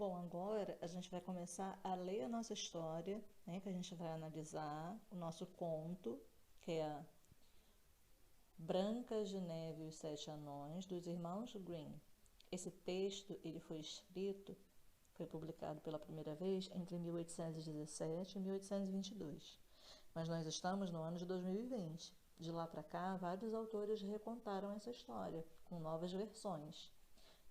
Bom, agora a gente vai começar a ler a nossa história, né? Que a gente vai analisar o nosso conto, que é a Branca de Neve e os Sete Anões, dos irmãos Grimm. Esse texto ele foi publicado pela primeira vez entre 1817 e 1822. Mas nós estamos no ano de 2020. De lá para cá, vários autores recontaram essa história, com novas versões.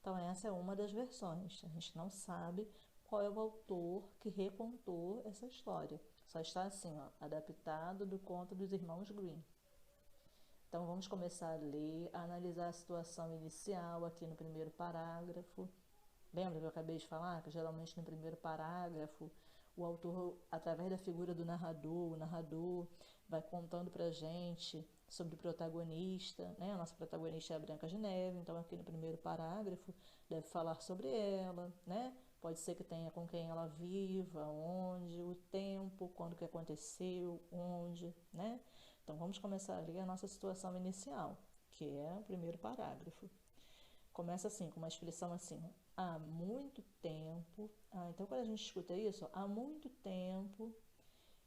Então, essa é uma das versões. A gente não sabe qual é o autor que recontou essa história. Só está assim, ó, adaptado do conto dos irmãos Grimm. Então, vamos começar a ler, a analisar a situação inicial aqui no primeiro parágrafo. Lembra que eu acabei de falar que geralmente no primeiro parágrafo o autor, através da figura do narrador, o narrador vai contando pra gente sobre o protagonista, né? A nossa protagonista é a Branca de Neve, então aqui no primeiro parágrafo deve falar sobre ela, né? Pode ser que tenha com quem ela viva, onde, o tempo, quando que aconteceu, onde, né? Então vamos começar a ler a nossa situação inicial, que é o primeiro parágrafo. Começa assim, com uma expressão assim, há muito tempo. Então quando a gente escuta isso, há muito tempo,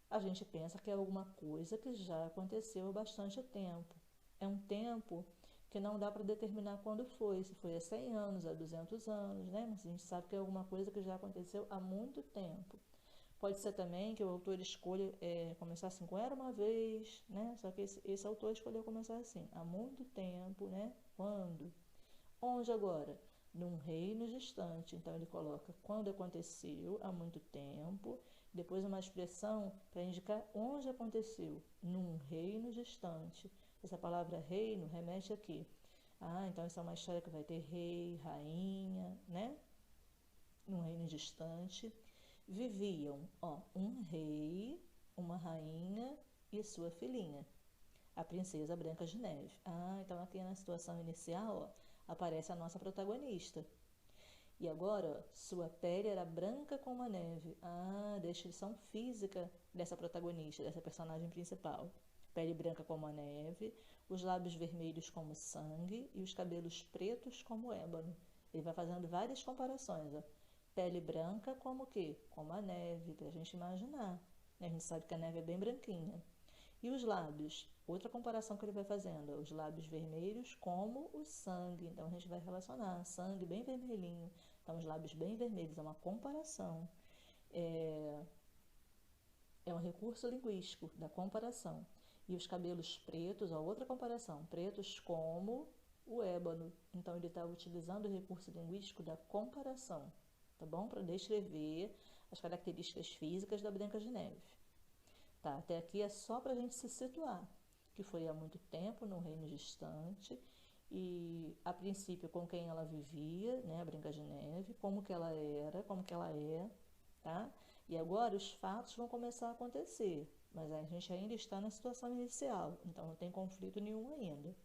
a gente pensa que é alguma coisa que já aconteceu há bastante tempo. É um tempo que não dá para determinar quando foi, se foi há 100 anos, há 200 anos, né? Mas a gente sabe que é alguma coisa que já aconteceu há muito tempo. Pode ser também que o autor escolha começar assim, com era uma vez, né? Só que esse autor escolheu começar assim, há muito tempo, né? Quando? Onde agora? Num reino distante. Então ele coloca quando aconteceu, há muito tempo. Depois uma expressão para indicar onde aconteceu. Num reino distante. Essa palavra reino remete aqui. Então essa é uma história que vai ter rei, rainha, né? Num reino distante. Viviam, um rei, uma rainha e sua filhinha, a princesa Branca de Neve. Então aqui na situação inicial, aparece a nossa protagonista. E agora, sua pele era branca como a neve. Descrição física dessa protagonista, dessa personagem principal. Pele branca como a neve, os lábios vermelhos como sangue e os cabelos pretos como ébano. Ele vai fazendo várias comparações, ó. Pele branca como o quê? Como a neve, pra gente imaginar. A gente sabe que a neve é bem branquinha. E os lábios? Outra comparação que ele vai fazendo, os lábios vermelhos como o sangue. Então a gente vai relacionar sangue bem vermelhinho, então os lábios bem vermelhos, é uma comparação. É um recurso linguístico da comparação. E os cabelos pretos, outra comparação, pretos como o ébano. Então ele está utilizando o recurso linguístico da comparação, tá bom? Para descrever as características físicas da Branca de Neve. Tá, até aqui é só para a gente se situar, que foi há muito tempo, num reino distante, e a princípio com quem ela vivia, né, a Branca de Neve, como que ela era, como que ela é, tá? E agora os fatos vão começar a acontecer, mas a gente ainda está na situação inicial, então não tem conflito nenhum ainda.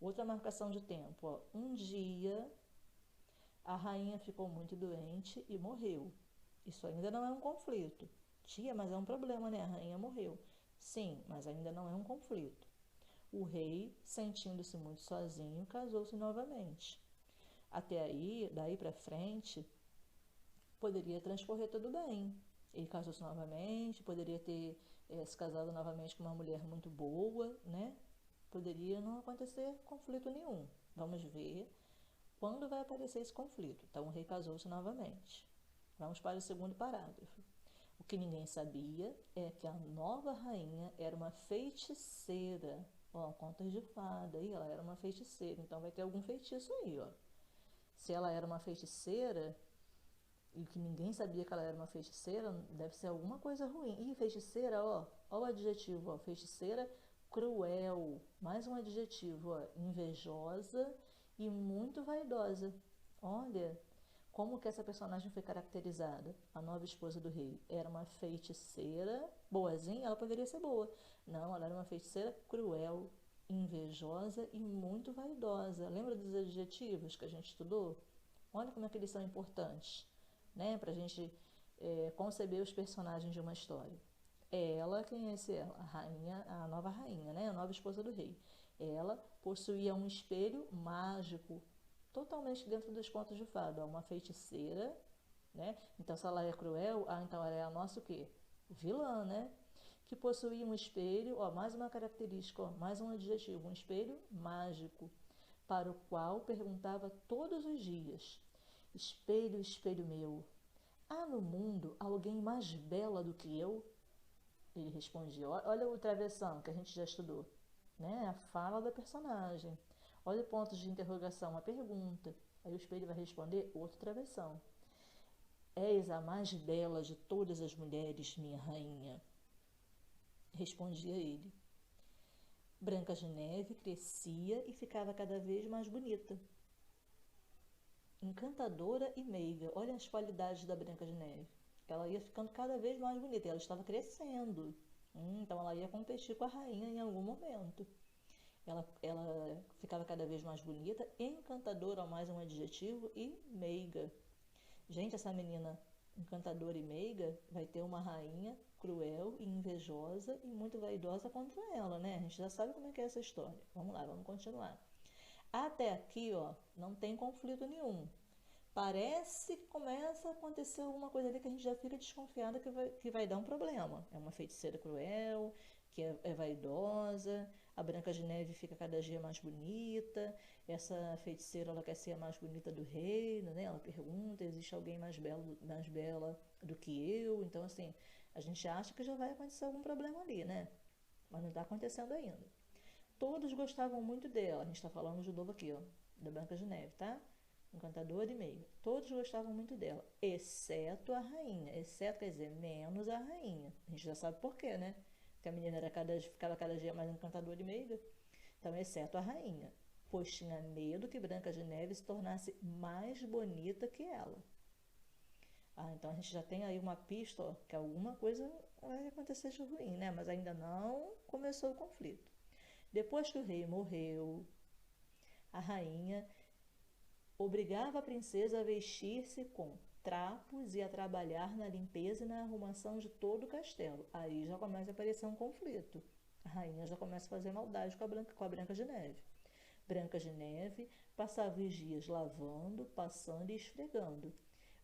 Outra marcação de tempo, um dia a rainha ficou muito doente e morreu. Isso ainda não é um conflito. Tia, mas é um problema, né? A rainha morreu. Sim, mas ainda não é um conflito. O rei, sentindo-se muito sozinho, casou-se novamente. Até aí, daí para frente, poderia transcorrer tudo bem. Ele casou-se novamente, poderia ter se casado novamente com uma mulher muito boa, né? Poderia não acontecer conflito nenhum. Vamos ver quando vai aparecer esse conflito. Então, o rei casou-se novamente. Vamos para o segundo parágrafo. O que ninguém sabia é que a nova rainha era uma feiticeira. Contas de fada, aí ela era uma feiticeira, então vai ter algum feitiço aí, ó. Se ela era uma feiticeira, e que ninguém sabia que ela era uma feiticeira, deve ser alguma coisa ruim. E feiticeira, ó o adjetivo, feiticeira cruel. Mais um adjetivo, invejosa e muito vaidosa. Olha, como que essa personagem foi caracterizada? A nova esposa do rei era uma feiticeira boazinha, ela poderia ser boa. Não, ela era uma feiticeira cruel, invejosa e muito vaidosa. Lembra dos adjetivos que a gente estudou? Olha como é que eles são importantes, né? Para a gente conceber os personagens de uma história. Ela, quem é ela? A rainha, a nova rainha, né? A nova esposa do rei. Ela possuía um espelho mágico, totalmente dentro dos contos de fada. Uma feiticeira né? Então, se ela é cruel, então ela é a nossa o quê? Vilã, né? Que possuía um espelho, ó, mais uma característica, ó, mais um adjetivo, um espelho mágico, para o qual perguntava todos os dias: espelho, espelho meu, há no mundo alguém mais bela do que eu? Ele respondia, olha o travessão que a gente já estudou, né? A fala da personagem. Olha o ponto de interrogação, uma pergunta. Aí o espelho vai responder outro travessão. És a mais bela de todas as mulheres, minha rainha. Respondia ele. Branca de Neve crescia e ficava cada vez mais bonita. Encantadora e meiga. Olha as qualidades da Branca de Neve. Ela ia ficando cada vez mais bonita. Ela estava crescendo. Então ela ia competir com a rainha em algum momento. Ela ficava cada vez mais bonita, encantadora, mais um adjetivo, e meiga. Gente, essa menina encantadora e meiga vai ter uma rainha cruel e invejosa e muito vaidosa contra ela, né? A gente já sabe como é que é essa história. Vamos lá, vamos continuar. Até aqui, ó, não tem conflito nenhum. Parece que começa a acontecer alguma coisa ali que a gente já fica desconfiada que vai dar um problema. É uma feiticeira cruel, que é vaidosa, a Branca de Neve fica cada dia mais bonita, essa feiticeira ela quer ser a mais bonita do reino, né? Ela pergunta, existe alguém mais bela do que eu? Então, assim, a gente acha que já vai acontecer algum problema ali, né? Mas não está acontecendo ainda. Todos gostavam muito dela, a gente está falando de novo aqui, ó, da Branca de Neve, tá? Encantadora e meio. Todos gostavam muito dela, exceto a rainha. Exceto quer dizer menos a rainha. A gente já sabe por quê, né? Que a menina ficava cada dia mais encantadora e meiga. Então, exceto a rainha, pois tinha medo que Branca de Neve se tornasse mais bonita que ela. Então a gente já tem aí uma pista, ó, que alguma coisa vai acontecer de ruim, né? Mas ainda não começou o conflito. Depois que o rei morreu, a rainha obrigava a princesa a vestir-se com trapos e a trabalhar na limpeza e na arrumação de todo o castelo. Aí já começa a aparecer um conflito. A rainha já começa a fazer maldade com a Branca de Neve. Branca de Neve passava os dias lavando, passando e esfregando,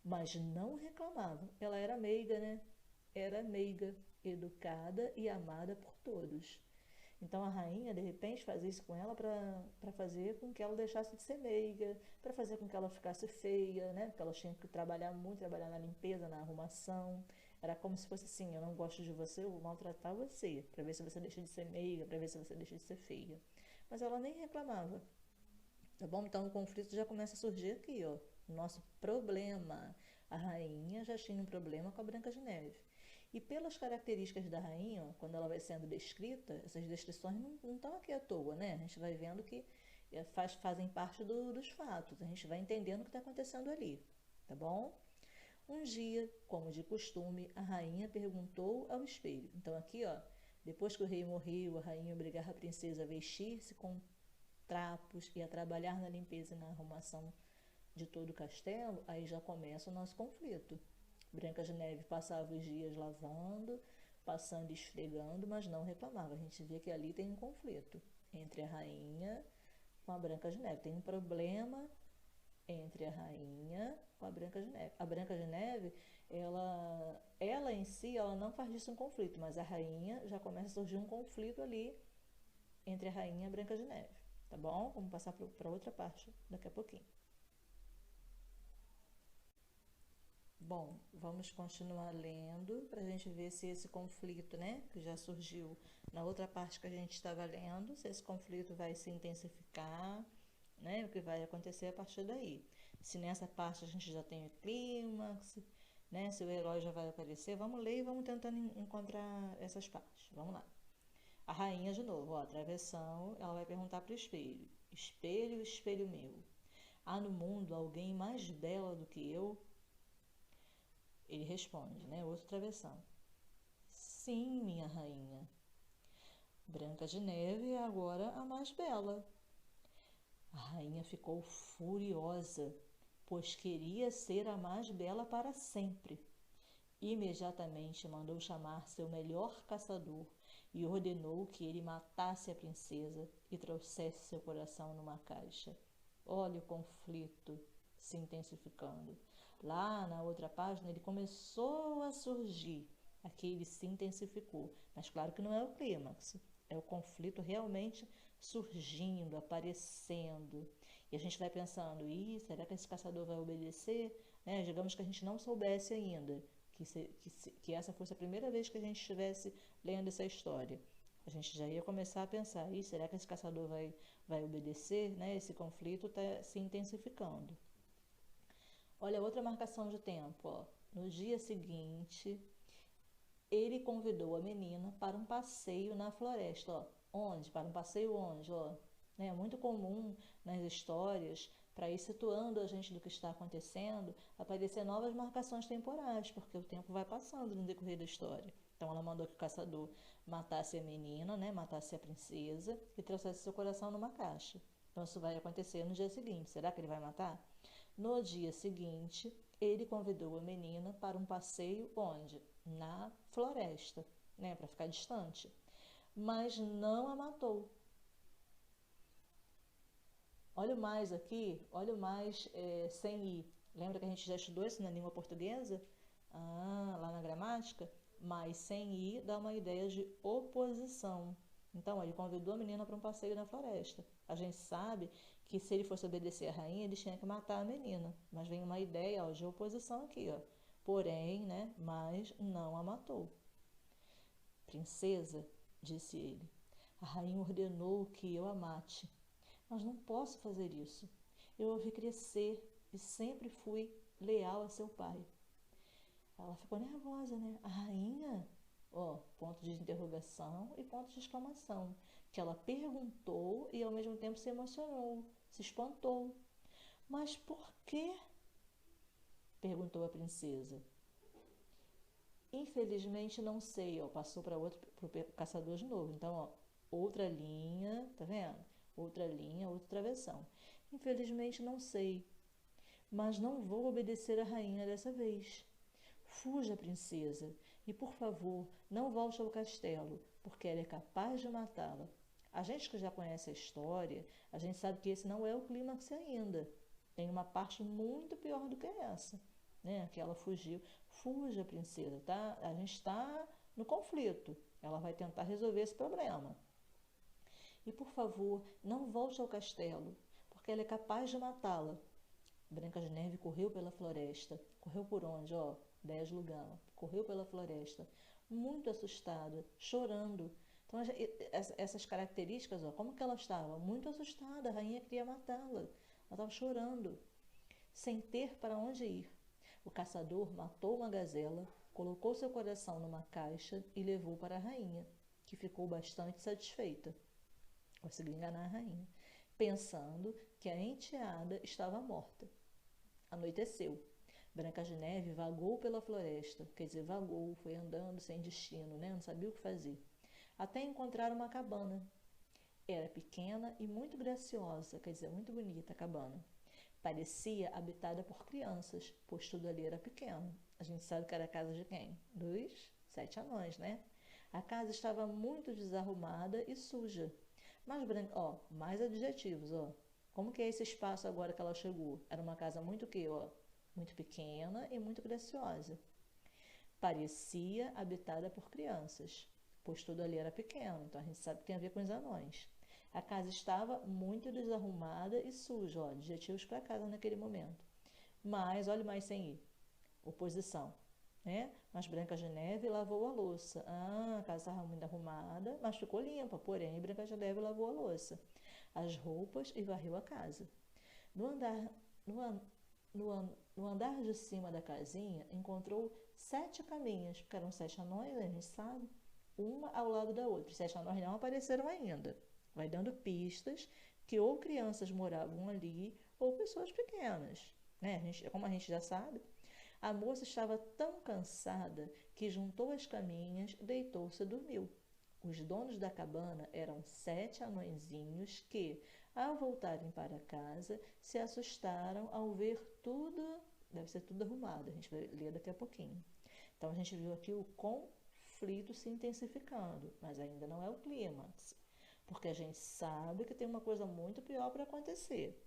mas não reclamava. Ela era meiga, né? Era meiga, educada e amada por todos. Então a rainha, de repente, fazia isso com ela para fazer com que ela deixasse de ser meiga, para fazer com que ela ficasse feia, né? Porque ela tinha que trabalhar muito, trabalhar na limpeza, na arrumação. Era como se fosse assim: eu não gosto de você, eu vou maltratar você, para ver se você deixa de ser meiga, para ver se você deixa de ser feia. Mas ela nem reclamava, tá bom? Então o conflito já começa a surgir aqui, ó. O nosso problema. A rainha já tinha um problema com a Branca de Neve. E pelas características da rainha, ó, quando ela vai sendo descrita, essas descrições não estão aqui à toa, né? A gente vai vendo que fazem parte dos fatos, a gente vai entendendo o que está acontecendo ali, tá bom? Um dia, como de costume, a rainha perguntou ao espelho. Então aqui, ó, depois que o rei morreu, a rainha obrigava a princesa a vestir-se com trapos e a trabalhar na limpeza e na arrumação de todo o castelo, aí já começa o nosso conflito. Branca de Neve passava os dias lavando, passando e esfregando, mas não reclamava. A gente vê que ali tem um conflito entre a rainha com a Branca de Neve. Tem um problema entre a rainha com a Branca de Neve. A Branca de Neve, ela em si, ela não faz disso um conflito, mas a rainha já começa a surgir um conflito ali entre a rainha e a Branca de Neve. Tá bom? Vamos passar para outra parte daqui a pouquinho. Bom, vamos continuar lendo para a gente ver se esse conflito, né, que já surgiu na outra parte que a gente estava lendo, se esse conflito vai se intensificar, né, o que vai acontecer a partir daí. Se nessa parte a gente já tem o clímax, né, se o herói já vai aparecer, vamos ler e vamos tentando encontrar essas partes. Vamos lá. A rainha de novo, ó, travessão, ela vai perguntar para o espelho: espelho, espelho meu, há no mundo alguém mais bela do que eu? Ele responde, né? Outro travessão. Sim, minha rainha. Branca de Neve é agora a mais bela. A rainha ficou furiosa, pois queria ser a mais bela para sempre. Imediatamente mandou chamar seu melhor caçador e ordenou que ele matasse a princesa e trouxesse seu coração numa caixa. Olha o conflito. se intensificando. Lá na outra página ele começou a surgir, aqui ele se intensificou, mas claro que não é o clímax, é o conflito realmente surgindo, aparecendo. E a gente vai pensando, será que esse caçador vai obedecer? Né? Digamos que a gente não soubesse ainda, que essa fosse a primeira vez que a gente estivesse lendo essa história. A gente já ia começar a pensar, será que esse caçador vai obedecer? Né? Esse conflito está se intensificando. Olha, outra marcação de tempo. Ó. No dia seguinte, ele convidou a menina para um passeio na floresta. Ó. Onde? Para um passeio onde? Ó. É muito comum nas histórias, para ir situando a gente do que está acontecendo, aparecer novas marcações temporais, porque o tempo vai passando no decorrer da história. Então ela mandou que o caçador matasse a menina, né, matasse a princesa e trouxesse seu coração numa caixa. Então isso vai acontecer no dia seguinte. Será que ele vai matar? No dia seguinte, ele convidou a menina para um passeio onde? Na floresta, né, para ficar distante. Mas não a matou. Olha o mais aqui, olha o mais sem i. Lembra que a gente já estudou isso na língua portuguesa? Lá na gramática? Mas sem i dá uma ideia de oposição. Então, ele convidou a menina para um passeio na floresta. A gente sabe que se ele fosse obedecer à rainha, ele tinha que matar a menina. Mas vem uma ideia de oposição aqui, ó. Porém, né, mas não a matou. Princesa, disse ele, a rainha ordenou que eu a mate. Mas não posso fazer isso. Eu a vi crescer e sempre fui leal a seu pai. Ela ficou nervosa, né? A rainha, ó, ponto de interrogação e ponto de exclamação, que ela perguntou e ao mesmo tempo se emocionou, se espantou. Mas por quê? Perguntou a princesa. Infelizmente não sei, ó, passou para pro caçador de novo. Então, ó, outra linha, tá vendo? Outra linha, outra travessão. Infelizmente não sei, mas não vou obedecer à rainha dessa vez. Fuja, princesa, e por favor, não volte ao castelo, porque ela é capaz de matá-la. A gente que já conhece a história, a gente sabe que esse não é o clímax ainda. Tem uma parte muito pior do que essa, né? Que ela fugiu. Fuja, princesa, tá? A gente está no conflito. Ela vai tentar resolver esse problema. E por favor, não volte ao castelo, porque ela é capaz de matá-la. Branca de Neve correu pela floresta. Correu por onde? Ó, 10 Lugama. Correu pela floresta, muito assustada, chorando. Então, essas características, ó, como que ela estava? Muito assustada, a rainha queria matá-la. Ela estava chorando, sem ter para onde ir. O caçador matou uma gazela, colocou seu coração numa caixa e levou para a rainha, que ficou bastante satisfeita. Conseguiu enganar a rainha, pensando que a enteada estava morta. Anoiteceu. Branca de Neve vagou pela floresta, quer dizer, vagou, foi andando sem destino, né? Não sabia o que fazer, até encontrar uma cabana. Era pequena e muito graciosa, quer dizer, muito bonita a cabana. Parecia habitada por crianças, pois tudo ali era pequeno. A gente sabe que era a casa de quem? Dos 7 anões, né? A casa estava muito desarrumada e suja. Mas branca, ó, mais adjetivos, ó. Como que é esse espaço agora que ela chegou? Era uma casa muito que, ó, muito pequena e muito graciosa. Parecia habitada por crianças, pois tudo ali era pequeno, então a gente sabe que tem a ver com os anões. A casa estava muito desarrumada e suja, ó, adjetivos para casa naquele momento. Mas, olha mais sem ir, oposição, né? Mas Branca de Neve lavou a louça. A casa estava muito arrumada, mas ficou limpa, porém Branca de Neve lavou a louça, as roupas e varreu a casa. No andar de cima da casinha, encontrou 7 caminhas, porque eram 7 anões, a gente sabe, uma ao lado da outra. Os 7 anões não apareceram ainda. Vai dando pistas que ou crianças moravam ali ou pessoas pequenas, né? Como a gente já sabe, a moça estava tão cansada que juntou as caminhas, deitou-se e dormiu. Os donos da cabana eram 7 anõezinhos que, ao voltarem para casa, se assustaram ao ver tudo, deve ser tudo arrumado, a gente vai ler daqui a pouquinho. Então a gente viu aqui o conflito se intensificando, mas ainda não é o clímax, porque a gente sabe que tem uma coisa muito pior para acontecer.